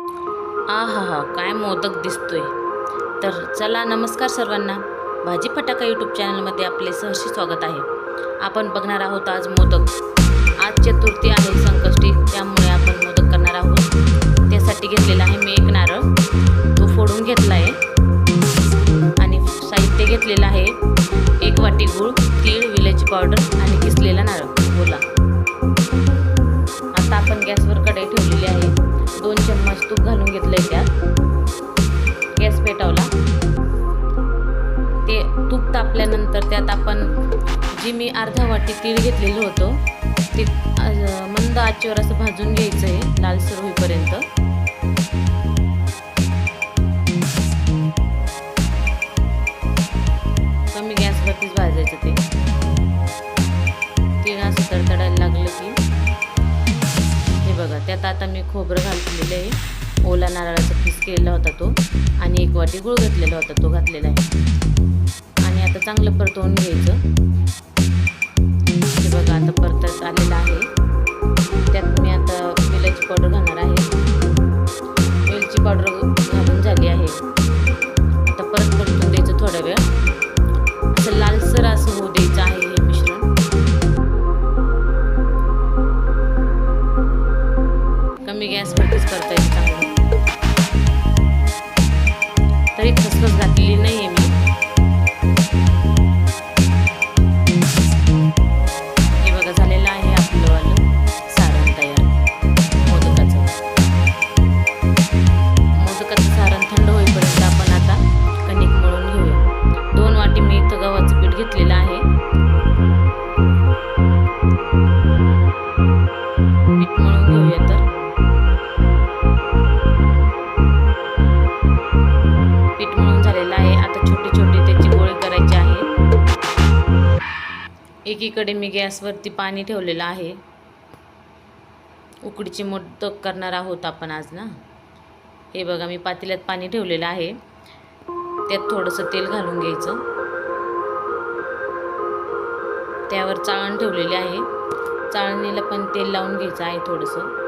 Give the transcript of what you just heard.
आहा हा काय मोदक दिसतोय. तर चला नमस्कार सर्वांना. भाजी फटाका यूट्यूब चॅनलमध्ये आपले सहर्ष स्वागत आहे. आपण बघणार आहोत आज मोदक. आज चतुर्थी आहे संकष्टी, त्यामुळे आपण मोदक करणार आहोत. त्यासाठी घेतलेला आहे मी एक नारळ, तो फोडून घेतला आहे. आणि साहित्य घेतलेलं आहे 1 वाटी गूळ, तीळ, विलायची पावडर आणि किसलेला नारळ ओला. आता आपण गॅसवर कढई ठेवलेली आहे. 2 चम्मच तूप घालून घेतलंय त्यात. गॅस पेटवला. ते तूप तापल्यानंतर त्यात आपण जी मी अर्धा वाटी तीळ घेतलेलं होतं ते मंद आचेवर असं भाजून घ्यायचं आहे लालसर होईपर्यंत. कमी गॅसवरतीच भाजायचं ते. तीळ असं तडतडायला लागलं की हे बघा, त्यात आता मी खोबरं घातलेलं आहे. ओला नारळाचा पीस केलेला होता तो, आणि 1 वाटी गूळ घातलेला होता तो घातलेला आहे. आणि आता चांगलं परतवून घ्यायचं. हे बघा आता परतत आलेलं आहे. त्यात मी आता वेलची पावडर घालणार आहे. वेलची पावडर घालून झाली आहे. आता परत परतून द्यायचं थोडा वेळ. असं लालसर असं होऊ द्यायचं आहे हे मिश्रण. कमी गॅसवरतीच करता येईल चांगलं. तरी खसखस घातलेली नाही आहे मी. हे बघा झालेलं आहे आपलं सारण तयार मोदकाचं. मोदकाचं सारण थंड होईपर्यंत आपण आता कणिक मळून घेऊया. 2 वाटी मी इथं गव्हाचं पीठ घेतलेलं आहे. पीठ मळून घेऊया. तर पीठ मळून झालेलं आहे. आता छोटे छोटे त्याची गोळे करायचे आहे. एकीकडे मी गॅसवरती पाणी ठेवलेलं आहे. उकडीचे मोदक करणार आहोत आपण आज ना. हे बघा मी पातेल्यात पाणी ठेवलेलं आहे. त्यात थोडंसं तेल घालून घ्यायचं. त्यावर चाळण ठेवलेली आहे. चाळणीला पण तेल लावून घ्यायचं आहे थोडंसं.